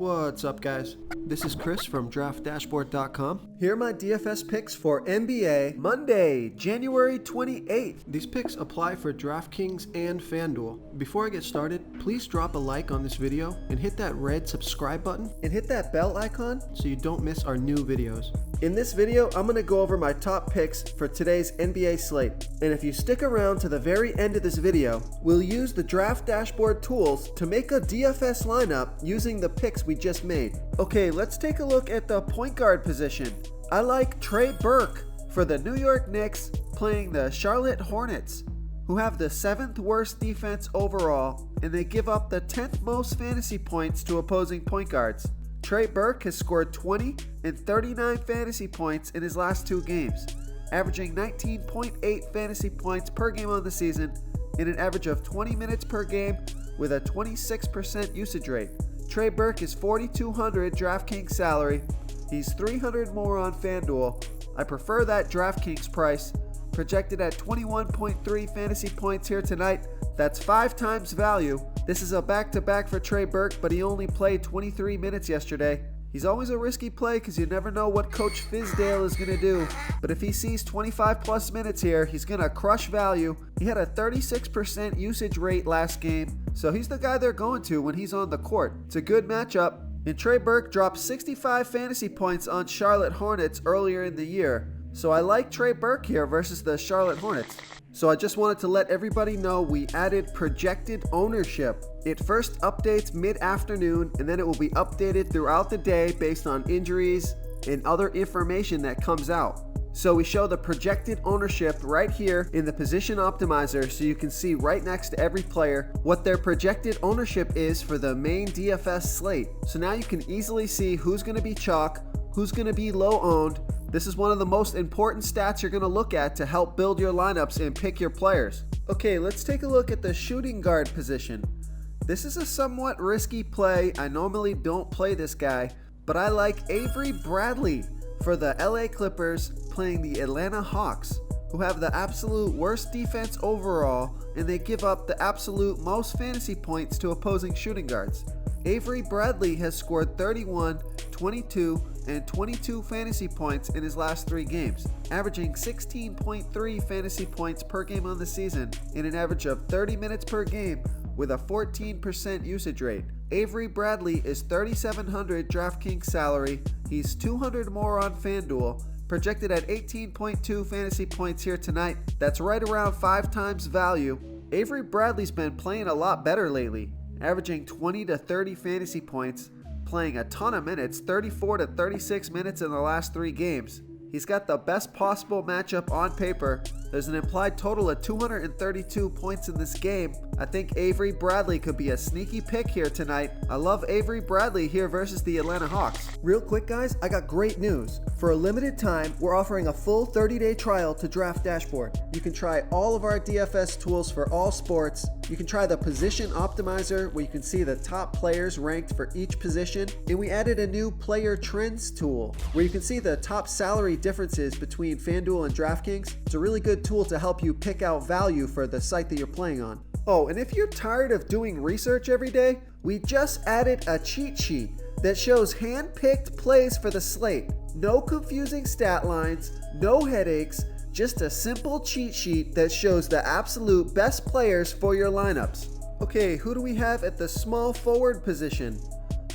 What's up, guys? This is Chris from DraftDashboard.com. Here are my DFS picks for NBA Monday, January 28th. These picks apply for DraftKings and FanDuel. Before I get started, please drop a like on this video and hit that red subscribe button and hit that bell icon so you don't miss our new videos. In this video, I'm going to go over my top picks for today's NBA slate. And if you stick around to the very end of this video, we'll use the Draft Dashboard tools to make a DFS lineup using the picks we just made. Okay, let's take a look at the point guard position. I like Trey Burke for the New York Knicks playing the Charlotte Hornets, who have the 7th worst defense overall, and they give up the 10th most fantasy points to opposing point guards. Trey Burke has scored 20 and 39 fantasy points in his last 2 games, averaging 19.8 fantasy points per game on the season and an average of 20 minutes per game with a 26% usage rate. Trey Burke is $4,200 DraftKings salary. He's $300 more on FanDuel. I prefer that DraftKings price. Projected at 21.3 fantasy points here tonight. That's 5 times value. This is a back-to-back for Trey Burke, but he only played 23 minutes yesterday. He's always a risky play because you never know what Coach Fizdale is going to do. But if he sees 25 plus minutes here, he's going to crush value. He had a 36% usage rate last game, so he's the guy they're going to when he's on the court. It's a good matchup. And Trey Burke dropped 65 fantasy points on Charlotte Hornets earlier in the year. So I like Trey Burke here versus the Charlotte Hornets. So I just wanted to let everybody know we added projected ownership. It first updates mid-afternoon and then it will be updated throughout the day based on injuries and other information that comes out. So we show the projected ownership right here in the position optimizer so you can see right next to every player what their projected ownership is for the main DFS slate. So now you can easily see who's going to be chalk, who's going to be low owned. This is one of the most important stats you're going to look at to help build your lineups and pick your players. Okay, let's take a look at the shooting guard position. This is a somewhat risky play. I normally don't play this guy, but I like Avery Bradley for the LA Clippers playing the Atlanta Hawks, who have the absolute worst defense overall, and they give up the absolute most fantasy points to opposing shooting guards. Avery Bradley has scored 31, 22, and 22 fantasy points in his last 3 games, averaging 16.3 fantasy points per game on the season in an average of 30 minutes per game with a 14% usage rate. Avery Bradley is $3,700 DraftKings salary. He's $200 more on FanDuel, projected at 18.2 fantasy points here tonight. That's right around 5 times value. Avery Bradley's been playing a lot better lately, averaging 20 to 30 fantasy points, playing a ton of minutes, 34 to 36 minutes in the last 3 games. He's got the best possible matchup on paper. There's an implied total of 232 points in this game. I think Avery Bradley could be a sneaky pick here tonight. I love Avery Bradley here versus the Atlanta Hawks. Real quick, guys, I got great news. For a limited time, we're offering a full 30-day trial to Draft Dashboard. You can try all of our DFS tools for all sports. You can try the position optimizer where you can see the top players ranked for each position. And we added a new player trends tool where you can see the top salary differences between FanDuel and DraftKings. It's a really good tool to help you pick out value for the site that you're playing on. Oh, and if you're tired of doing research every day, we just added a cheat sheet that shows hand-picked plays for the slate. No confusing stat lines, no headaches, just a simple cheat sheet that shows the absolute best players for your lineups. Okay, who do we have at the small forward position?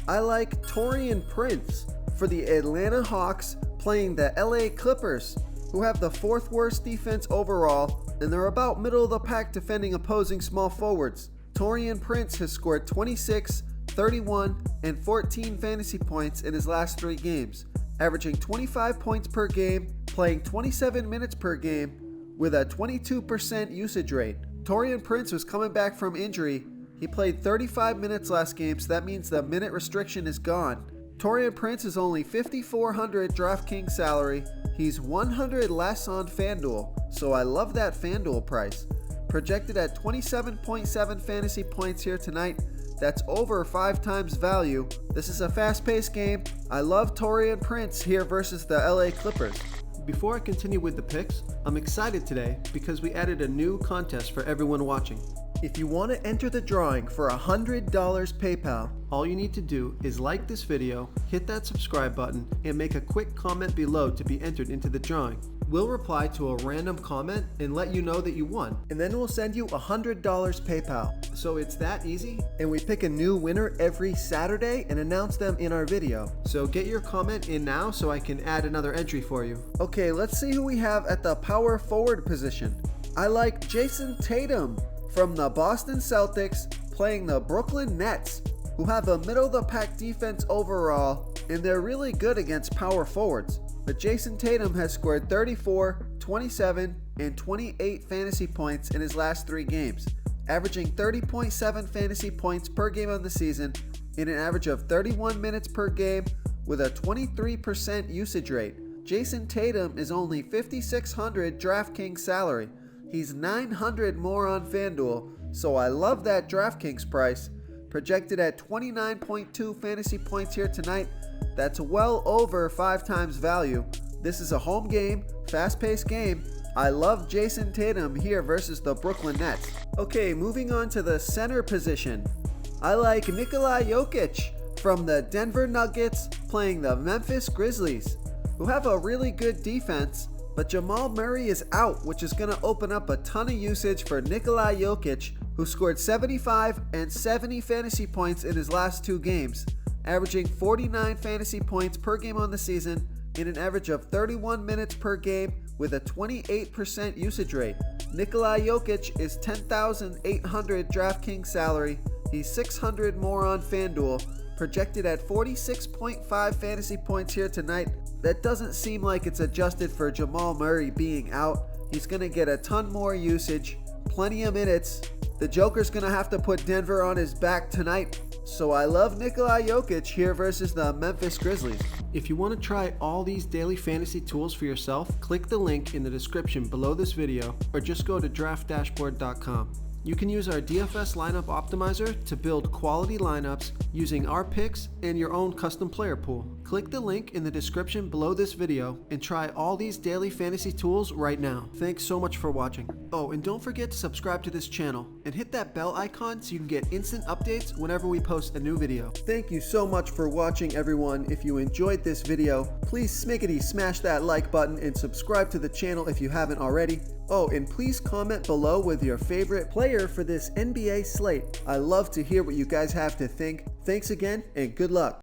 I like Taurean Prince for the Atlanta Hawks playing the LA Clippers, who have the 4th worst defense overall, and they're about middle of the pack defending opposing small forwards. Taurean Prince has scored 26, 31, and 14 fantasy points in his last 3 games, averaging 25 points per game, playing 27 minutes per game with a 22% usage rate. Taurean Prince was coming back from injury. He played 35 minutes last game, so that means the minute restriction is gone. Taurean Prince is only $5,400 DraftKings salary. He's $100 less on FanDuel, so I love that FanDuel price. Projected at 27.7 fantasy points here tonight. That's over 5 times value. This is a fast-paced game. I love Taurean Prince here versus the LA Clippers. Before I continue with the picks, I'm excited today because we added a new contest for everyone watching. If you want to enter the drawing for $100 PayPal, all you need to do is like this video, hit that subscribe button, and make a quick comment below to be entered into the drawing. We'll reply to a random comment and let you know that you won, and then we'll send you $100 PayPal. So it's that easy, and we pick a new winner every Saturday and announce them in our video. So get your comment in now so I can add another entry for you. Okay, let's see who we have at the power forward position. I like Jason Tatum from the Boston Celtics playing the Brooklyn Nets, who have a middle-of-the-pack defense overall, and they're really good against power forwards. But Jason Tatum has scored 34, 27, and 28 fantasy points in his last 3 games, averaging 30.7 fantasy points per game on the season in an average of 31 minutes per game with a 23% usage rate. Jason Tatum is only $5,600 DraftKings salary. He's $900 more on FanDuel, so I love that DraftKings price. Projected at 29.2 fantasy points here tonight. That's well over 5 times value. This is a home game, fast-paced game. I love Jason Tatum here versus the Brooklyn Nets. Okay, moving on to the center position. I like Nikola Jokic from the Denver Nuggets playing the Memphis Grizzlies, who have a really good defense, but Jamal Murray is out, which is going to open up a ton of usage for Nikola Jokic, who scored 75 and 70 fantasy points in his last 2 games, averaging 49 fantasy points per game on the season in an average of 31 minutes per game with a 28% usage rate. Nikola Jokic is $10,800 DraftKings salary. He's $600 more on FanDuel, projected at 46.5 fantasy points here tonight. That doesn't seem like it's adjusted for Jamal Murray being out. He's going to get a ton more usage, plenty of minutes. The Joker's going to have to put Denver on his back tonight. So I love Nikola Jokic here versus the Memphis Grizzlies. If you want to try all these daily fantasy tools for yourself, click the link in the description below this video or just go to DraftDashboard.com. You can use our DFS lineup optimizer to build quality lineups using our picks and your own custom player pool. Click the link in the description below this video and try all these daily fantasy tools right now. Thanks so much for watching. Oh, and don't forget to subscribe to this channel and hit that bell icon so you can get instant updates whenever we post a new video. Thank you so much for watching, everyone. If you enjoyed this video, please smash that like button and subscribe to the channel if you haven't already. Oh, and please comment below with your favorite player for this NBA slate. I love to hear what you guys have to think. Thanks again, and good luck.